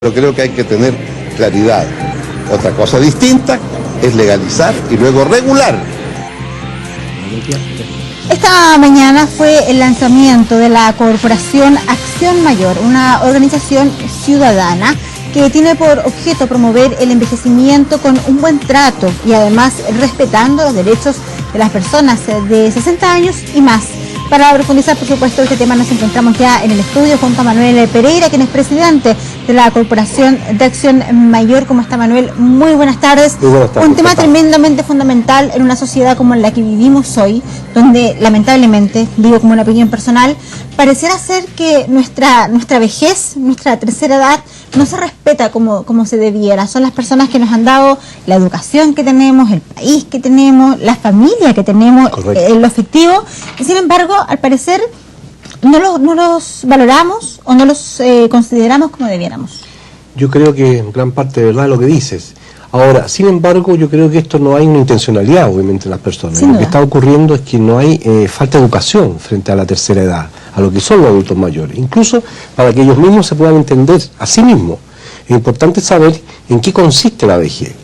Pero creo que hay que tener claridad. Otra cosa distinta es legalizar y luego regular. Esta mañana fue el lanzamiento de la Corporación Acción Mayor, una organización ciudadana que tiene por objeto promover el envejecimiento con un buen trato y además respetando los derechos de las personas de 60 años y más. Para profundizar, por supuesto, este tema nos encontramos ya en el estudio junto a Manuel Pereira, quien es presidente de la Corporación de Acción Mayor. ¿Cómo está, Manuel? Muy buenas tardes. Muy buenas tardes. Un tema tremendamente fundamental en una sociedad como la que vivimos hoy, donde lamentablemente, digo como una opinión personal, pareciera ser que nuestra vejez, nuestra tercera edad, no se respeta como se debiera. Son las personas que nos han dado la educación que tenemos, el país que tenemos, la familia que tenemos, lo afectivo, y sin embargo, al parecer, no los valoramos o no los consideramos como debiéramos. Yo creo que en gran parte de verdad lo que dices. Ahora, sin embargo, yo creo que esto no hay una intencionalidad, obviamente, en las personas. Lo que está ocurriendo es que no hay falta de educación frente a la tercera edad, a lo que son los adultos mayores. Incluso para que ellos mismos se puedan entender a sí mismos. Es importante saber en qué consiste la vejez.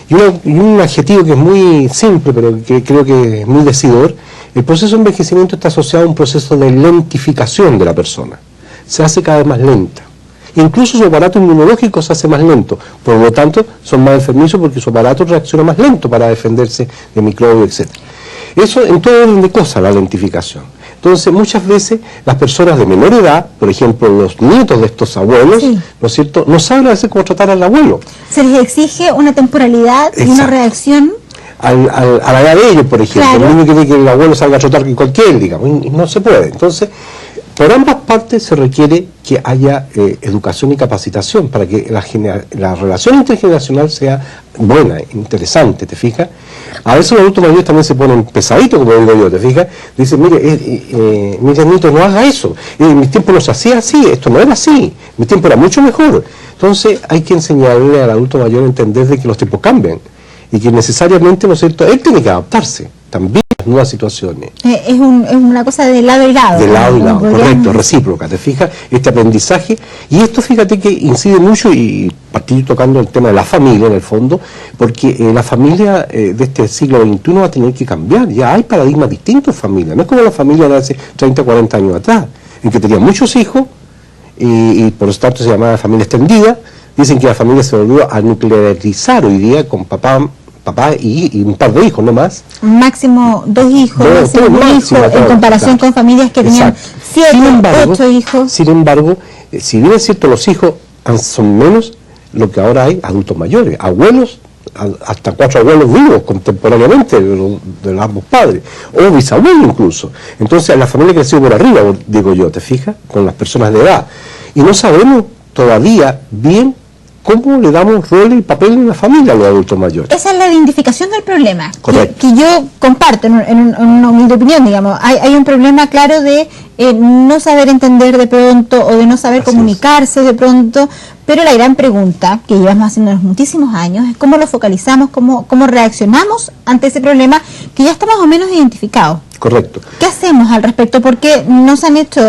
Y un adjetivo que es muy simple, pero que creo que es muy decidor: el proceso de envejecimiento está asociado a un proceso de lentificación de la persona. Se hace cada vez más lenta. Incluso su aparato inmunológico se hace más lento, por lo tanto son más enfermizos porque su aparato reacciona más lento para defenderse de microbios, etc. Eso en todo orden de cosas, la lentificación. Entonces muchas veces las personas de menor edad, por ejemplo los nietos de estos abuelos, sí, ¿no es cierto?, no saben a veces cómo tratar al abuelo. Se les exige una temporalidad y una reacción a la edad de ellos, por ejemplo. Claro. El niño quiere que el abuelo salga a trotar con cualquier, digamos, y no se puede. Entonces, por ambas partes se requiere que haya educación y capacitación para que la relación intergeneracional sea buena, interesante, ¿te fijas? A veces los adultos mayores también se ponen pesaditos, como digo yo, ¿te fijas? Dicen, mire, nieto, no haga eso. En mis tiempos no se hacía así, esto no era así. En mis tiempos era mucho mejor. Entonces hay que enseñarle al adulto mayor a entender de que los tiempos cambian y que necesariamente, ¿no es cierto?, él tiene que adaptarse también a las nuevas situaciones. Es una cosa de lado y lado. De lado y lado, correcto, recíproca, ¿te fijas? Este aprendizaje, y esto fíjate que incide mucho, y partí tocando el tema de la familia en el fondo, porque la familia de este siglo XXI va a tener que cambiar. Ya hay paradigmas distintos en familia, no es como la familia de hace 30, 40 años atrás, en que tenían muchos hijos, y por lo tanto se llamaba familia extendida. Dicen que la familia se volvió a nuclearizar hoy día con papá y un par de hijos, no más. Máximo 2 hijos, en comparación con familias que tenían 7, 8 hijos. Sin embargo, si bien es cierto, los hijos son menos, lo que ahora hay adultos mayores, abuelos, hasta 4 abuelos vivos contemporáneamente de los ambos padres, o bisabuelos incluso. Entonces la familia creció por arriba, digo yo, ¿te fijas? Con las personas de edad. Y no sabemos todavía bien cómo le damos rol y papel en la familia a los adultos mayores. Esa es la identificación del problema, que yo comparto en una humilde opinión, digamos. Hay un problema claro de no saber entender de pronto o de no saber comunicarse de pronto, pero la gran pregunta que llevamos haciéndonos muchísimos años es cómo lo focalizamos, cómo reaccionamos ante ese problema que ya está más o menos identificado. Correcto. ¿Qué hacemos al respecto? Porque no se han hecho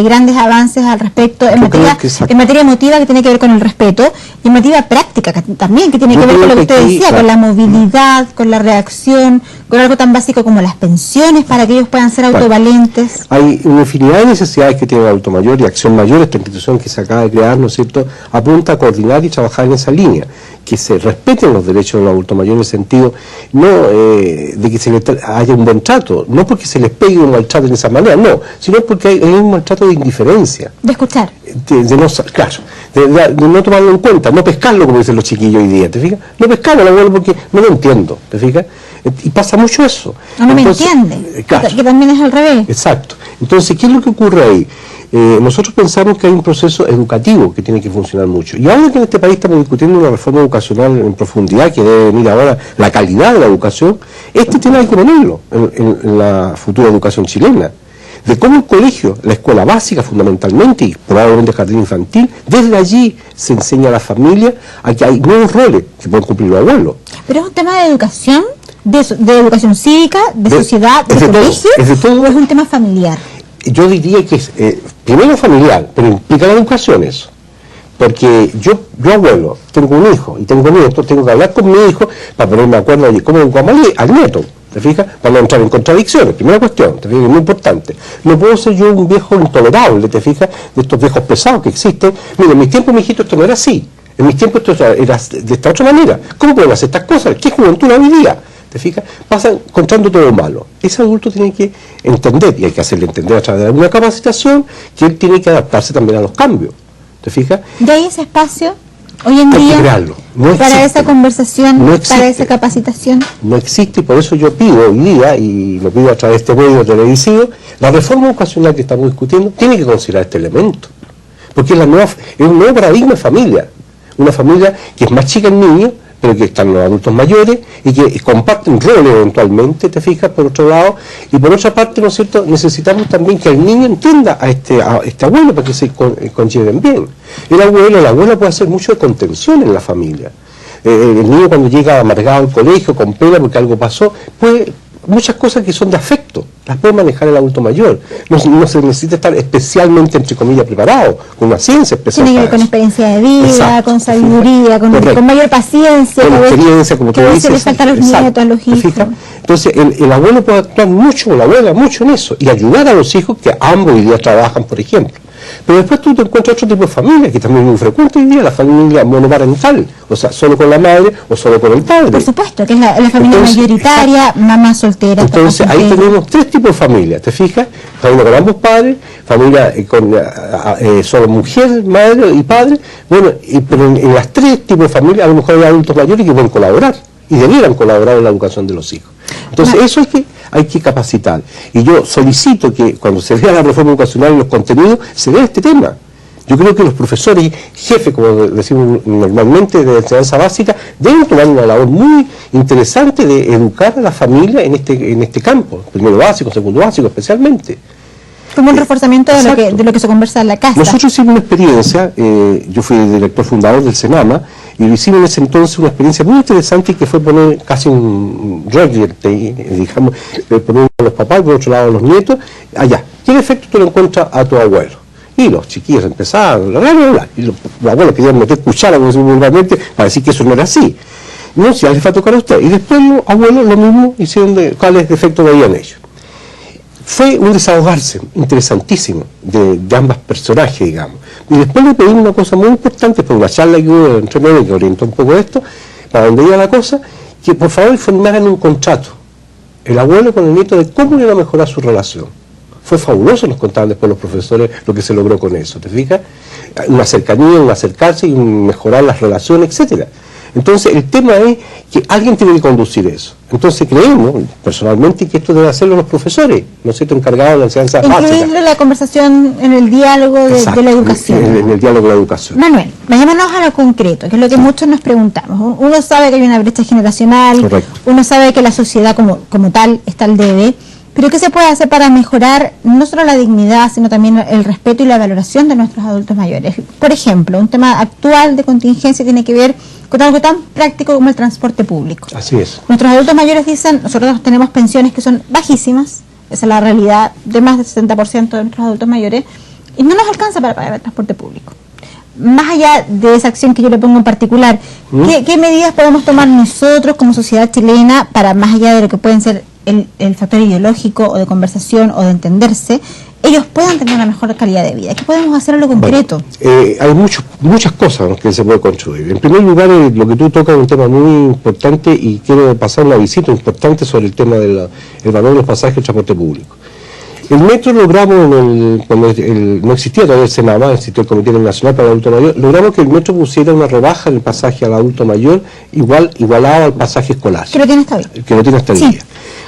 grandes avances al respecto en materia emotiva, que tiene que ver con el respeto, y en materia práctica también, que tiene que ver con lo que usted decía, con la movilidad, con la reacción, con algo tan básico como las pensiones para que ellos puedan ser autovalentes. Hay una infinidad de necesidades que tiene el adulto mayor, y Acción Mayor, esta institución que se acaba de crear, ¿no es cierto?, apunta a coordinar y trabajar en esa línea, que se respeten los derechos del adulto mayor en el sentido no de que se le haya un buen trato, no porque se les pegue un maltrato de esa manera, no, sino porque hay un maltrato de indiferencia. De escuchar. De no tomarlo en cuenta, no pescarlo, como dicen los chiquillos hoy día, ¿te fijas? No pescarlo al abuelo porque no lo entiendo, ¿te fijas? Y pasa mucho eso. No me entiende, que también es al revés. Exacto. Entonces, ¿qué es lo que ocurre ahí? Nosotros pensamos que hay un proceso educativo que tiene que funcionar mucho. Y ahora que en este país estamos discutiendo una reforma educacional en profundidad, que debe venir ahora la calidad de la educación, este tema hay que ponerlo en la futura educación chilena. De cómo el colegio, la escuela básica fundamentalmente, y probablemente el jardín infantil, desde allí se enseña a la familia a que hay nuevos roles que pueden cumplir los abuelos. Pero es un tema de educación, de educación cívica, de sociedad, de colegio, ¿o es un tema familiar? Yo diría que es primero familiar, pero implica la educación eso. Porque yo abuelo, tengo un hijo y tengo nietos, tengo que hablar con mi hijo para ponerme de acuerdo de cómo educamos al nieto, ¿te fijas? Para no entrar en contradicciones, primera cuestión, ¿te fijas? Es muy importante. No puedo ser yo un viejo intolerable, ¿te fijas? De estos viejos pesados que existen. Mira, en mis tiempos, mijito, esto no era así. En mis tiempos esto era de esta otra manera. ¿Cómo pueden hacer estas cosas? ¿Qué juventud hoy día? ¿Te fijas? Pasan encontrando todo malo. Ese adulto tiene que entender, y hay que hacerle entender a través de alguna capacitación, que él tiene que adaptarse también a los cambios. ¿Te fijas? De ahí ese espacio, hoy en día, para esa conversación, para esa capacitación. No existe, y por eso yo pido hoy día, y lo pido a través de este medio televisivo, la reforma educacional que estamos discutiendo tiene que considerar este elemento. Porque es un nuevo paradigma de familia. Una familia que es más chica en niños, pero que están los adultos mayores y que comparten roles eventualmente, te fijas, por otro lado, y por otra parte, ¿no es cierto?, necesitamos también que el niño entienda a este abuelo para que se conlleven bien. El abuelo, la abuela puede hacer mucho de contención en la familia. El niño cuando llega amargado al colegio, con pena porque algo pasó, muchas cosas que son de afecto, las puede manejar el adulto mayor. No se necesita estar especialmente, entre comillas, preparado, con una ciencia especial. Tiene que ver con experiencia de vida, exacto, con sabiduría, con mayor paciencia. Con experiencia, como tú dices. Que a veces le falta a los nietos, a los hijos. Entonces, el abuelo puede actuar mucho, o la abuela mucho en eso, y ayudar a los hijos que ambos hoy día trabajan, por ejemplo. Pero después tú te encuentras otro tipo de familia, que también es muy frecuente hoy día, la familia monoparental, o sea, solo con la madre o solo con el padre. Por supuesto, que es la familia mayoritaria, mamá soltera. Entonces ahí tenemos tres tipos de familias, ¿te fijas? Familia con ambos padres, familia con solo mujer, madre y padre, bueno, pero en las tres tipos de familias a lo mejor hay adultos mayores que pueden colaborar, y debieran colaborar en la educación de los hijos. Entonces eso hay que capacitar. Y yo solicito que cuando se vea la reforma educacional y los contenidos, se vea este tema. Yo creo que los profesores, jefes, como decimos normalmente, de enseñanza básica, deben tomar una labor muy interesante de educar a la familia en este campo, primero básico, segundo básico especialmente. Como un reforzamiento de lo que se conversa en la casa. Nosotros hicimos una experiencia, yo fui el director fundador del Senama, y lo hicimos en ese entonces una experiencia muy interesante que fue poner casi un royalty, digamos, poner a los papás, por otro lado a los nietos, allá. ¿Qué efecto tú le encuentras a tu abuelo? Y los chiquillos empezaron a hablar, y los abuelos querían meter cuchara, como decimos vulgarmente, para decir que eso no era así. No, si les va a tocar a usted. Y después los abuelos lo mismo hicieron cuáles defectos veían ellos. Fue un desahogarse interesantísimo de ambas personajes, digamos. Y después le pedimos una cosa muy importante, por una charla que hubo entre medio que orientó un poco esto, para donde iba la cosa, que por favor formaran un contrato, el abuelo con el nieto, de cómo iba a mejorar su relación. Fue fabuloso, nos contaban después los profesores lo que se logró con eso, ¿te fijas? Una cercanía, un acercarse y un mejorar las relaciones, etcétera. Entonces el tema es que alguien tiene que conducir eso. Entonces creemos, personalmente, que esto debe hacerlo los profesores, ¿no es cierto?, encargados de la enseñanza básica. Incluirlo en la conversación, en el diálogo de la educación. En el diálogo de la educación. Manuel, vayámonos a lo concreto, que es lo que muchos nos preguntamos. Uno sabe que hay una brecha generacional, correcto, uno sabe que la sociedad como tal está al debe, pero ¿qué se puede hacer para mejorar no solo la dignidad, sino también el respeto y la valoración de nuestros adultos mayores? Por ejemplo, un tema actual de contingencia tiene que ver con algo tan práctico como el transporte público. Así es. Nuestros adultos mayores dicen, nosotros tenemos pensiones que son bajísimas, esa es la realidad de más del 60% de nuestros adultos mayores, y no nos alcanza para pagar el transporte público. Más allá de esa acción que yo le pongo en particular, ¿qué medidas podemos tomar nosotros como sociedad chilena para, más allá de lo que pueden ser el factor ideológico o de conversación o de entenderse, ellos puedan tener una mejor calidad de vida? ¿Qué podemos hacer en lo concreto? Bueno, hay muchas cosas que se puede construir. En primer lugar, lo que tú tocas es un tema muy importante, y quiero pasar una visita importante sobre el tema del valor de los pasajes del transporte público. El metro logramos, cuando no existía todavía el Senama, existió el Comité Nacional para el Adulto Mayor, logramos que el metro pusiera una rebaja en el pasaje al adulto mayor igualado al pasaje escolar. Que lo tiene hasta hoy. Que lo tiene hasta el día.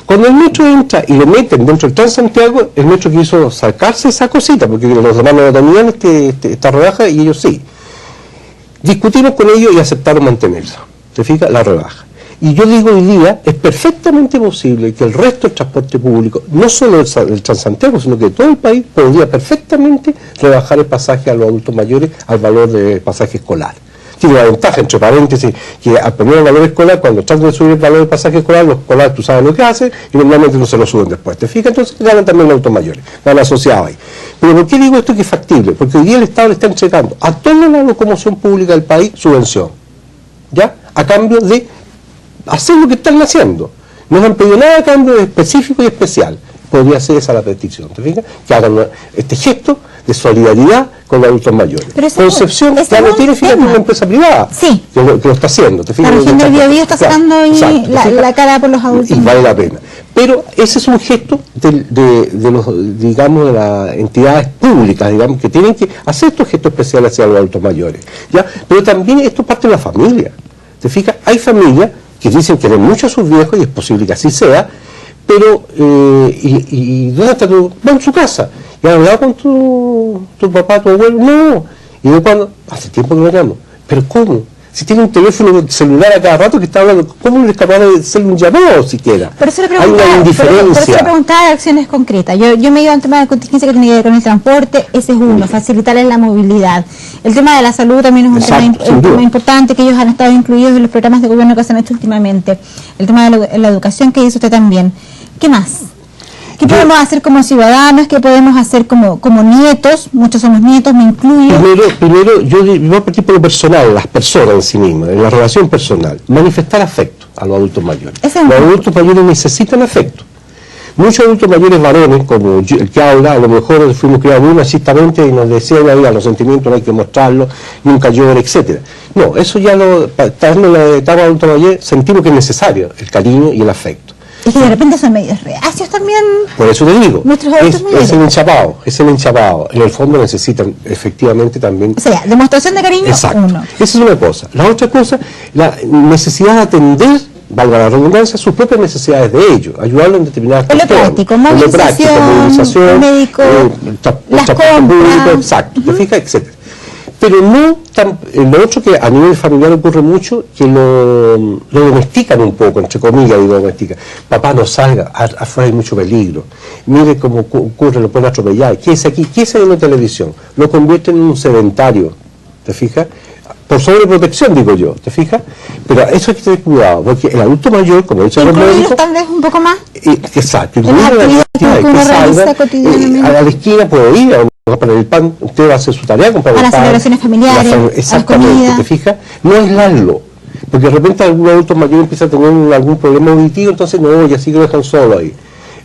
Cuando el metro entra y lo meten dentro del Transantiago, el metro quiso sacarse esa cosita, porque los demás no tenían esta rebaja y ellos sí. Discutimos con ellos y aceptaron mantenerla. ¿Te fijas? La rebaja. Y yo digo hoy día, es perfectamente posible que el resto del transporte público, no solo el Transantiago, sino que todo el país, podría perfectamente rebajar el pasaje a los adultos mayores al valor de pasaje escolar. tiene la ventaja, entre paréntesis, que al poner el valor escolar, cuando tratan de subir el valor del pasaje escolar, los escolares tú sabes lo que hacen y normalmente no se lo suben después, ¿te fijas? Entonces ganan también los autos mayores, ganan asociados ahí. Pero ¿por qué digo esto que es factible? Porque hoy día el Estado le está entregando a toda la locomoción pública del país subvención, ¿ya? A cambio de hacer lo que están haciendo. No han pedido nada a cambio de específico y especial. Podría ser esa la petición, ¿te fijas? Que hagan este gesto de solidaridad con los adultos mayores. Concepción ya lo tiene, fíjate, una empresa privada que lo está haciendo. ¿Te fijas? La región del Biobío está sacando ahí la cara por los adultos. Y vale la pena. Pero ese es un gesto de los, digamos, de las entidades públicas, digamos, que tienen que hacer estos gestos especiales hacia los adultos mayores, ¿ya? Pero también esto parte de la familia. ¿Te fijas? Hay familias que dicen que quieren mucho a sus viejos, y es posible que así sea, pero, ¿y dónde está tu? Va en su casa. ¿Y has hablado con tu papá, tu abuelo? No. ¿Y de cuándo? Hace tiempo que no hablamos. ¿Pero cómo? Si tiene un teléfono celular a cada rato que está hablando, ¿cómo no eres capaz de hacerle un llamado siquiera? Hay una indiferencia. Por eso le preguntaba de acciones concretas. Yo me iba al tema de contingencia que tiene que ver con el transporte, ese es uno, facilitarles la movilidad. El tema de la salud también es un tema importante, que ellos han estado incluidos en los programas de gobierno que se han hecho últimamente. El tema de la educación, que dice usted también. ¿Qué más? ¿Qué podemos hacer como ciudadanos? ¿Qué podemos hacer como nietos? Muchos somos nietos, me incluyo. Primero yo voy a partir por lo personal, las personas en sí mismas, en la relación personal. Manifestar afecto a los adultos mayores. Los adultos mayores necesitan afecto. Muchos adultos mayores varones, como el que habla, a lo mejor fuimos criados muy machistamente y nos decían, los sentimientos no hay que mostrarlos, nunca llore, etcétera. No, eso ya estando en la etapa adulto mayor, sentimos que es necesario el cariño y el afecto. Y que de repente son medios reacios también. Por eso te digo, es el enchapado. En el fondo necesitan efectivamente también. O sea, demostración de cariño. Exacto. Esa es una cosa. La otra cosa, la necesidad de atender, valga la redundancia, sus propias necesidades de ellos, ayudarlos en determinadas cuestiones. Lo práctico, movilización, médico, transporte público, exacto, ¿te fijas? Etcétera. Pero no lo otro que a nivel familiar ocurre mucho, que lo domestican un poco, entre comillas, digo domestican. Papá, no salga, afuera hay mucho peligro. Mire cómo ocurre, lo pueden atropellar. ¿Qué es aquí? ¿Qué es en la televisión? Lo convierten en un sedentario, ¿te fijas? Por sobreprotección, digo yo, ¿te fijas? Pero eso hay que tener cuidado, porque el adulto mayor, como dicen los médicos... tal vez un poco más. Exacto. A la esquina puede ir a comprar el pan, usted va a hacer su tarea, comprar el pan. A las celebraciones familiares, exactamente, ¿te fijas? No aislarlo, porque de repente algún adulto mayor empieza a tener algún problema auditivo, entonces no, y así lo dejan solo ahí.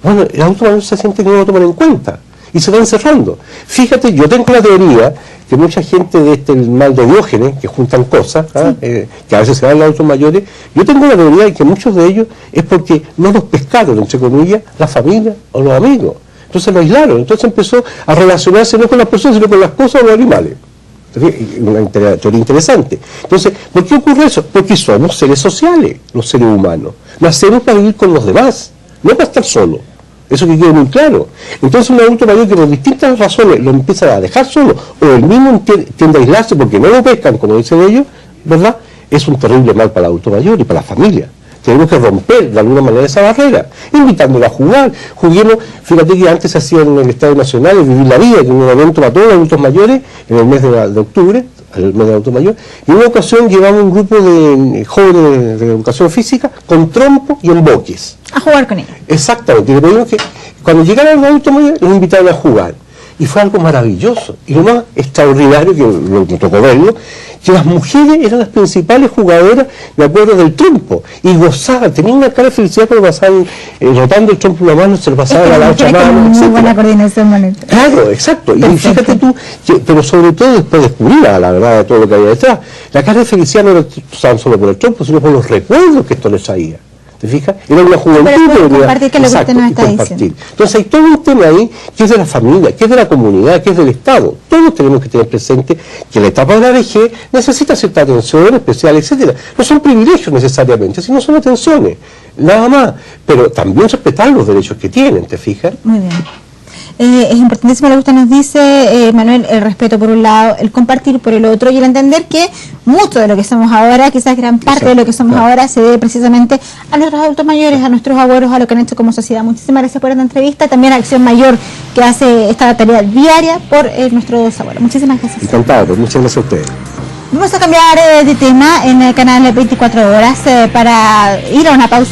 Bueno, el adulto mayor se siente que no lo toman en cuenta y se va encerrando. Fíjate, yo tengo la teoría que mucha gente de el mal de Diógenes, que juntan cosas, que a veces se dan los adultos mayores, yo tengo la teoría de que muchos de ellos es porque no los pescaron, entre comillas, la familia o los amigos. Entonces lo aislaron, entonces empezó a relacionarse no con las personas, sino con las cosas o los animales. Una teoría interesante. Entonces, ¿por qué ocurre eso? Porque somos seres sociales, los seres humanos. Nacemos para vivir con los demás, no para estar solos. Eso que quede muy claro. Entonces un adulto mayor que por distintas razones lo empieza a dejar solo, o el mismo tiende a aislarse porque no lo pescan, como dicen ellos, ¿verdad? Es un terrible mal para el adulto mayor y para la familia. Tenemos que romper de alguna manera esa barrera, invitándolo a jugar. Juguemos, fíjate que antes se hacía en el Estadio Nacional el Vivir la Vida, que era un evento para todos los adultos mayores, en el mes de octubre, el mes de adulto mayor, y en una ocasión llevamos un grupo de jóvenes de educación física con trompo y emboques. A jugar con ellos. Exactamente, y le pedimos que cuando llegaran los adultos mayores los invitaron a jugar. Y fue algo maravilloso, y lo más extraordinario, que me tocó verlo, que las mujeres eran las principales jugadoras de acuerdo del trompo, y gozaban, tenían una cara de felicidad cuando pasaban rotando el trompo en una mano, se lo pasaban a la otra mano, muy buena coordinación, Manuel. Claro, exacto, y fíjate tú, pero sobre todo después descubrir la verdad de todo lo que había detrás. La cara de felicidad no era solo por el trompo, sino por los recuerdos que esto les traía. ¿Te fijas? Era una juventud que compartir, que exacto, lo que usted nos está diciendo. Entonces hay todo un tema ahí que es de la familia, que es de la comunidad, que es del Estado. Todos tenemos que tener presente que la etapa de la vejez necesita cierta atención especial, etcétera. No son privilegios necesariamente, sino son atenciones, nada más. Pero también respetar los derechos que tienen, ¿te fijas? Muy bien. Es importantísimo lo que usted nos dice, Manuel, el respeto por un lado, el compartir por el otro y el entender que mucho de lo que somos ahora, quizás gran parte de lo que somos ahora, se debe precisamente a nuestros adultos mayores, a nuestros abuelos, a lo que han hecho como sociedad. Muchísimas gracias por esta entrevista, también a Acción Mayor que hace esta tarea diaria por nuestros abuelos. Muchísimas gracias. Encantado, muchas gracias a ustedes. Vamos a cambiar de tema en el canal 24 horas para ir a una pausa.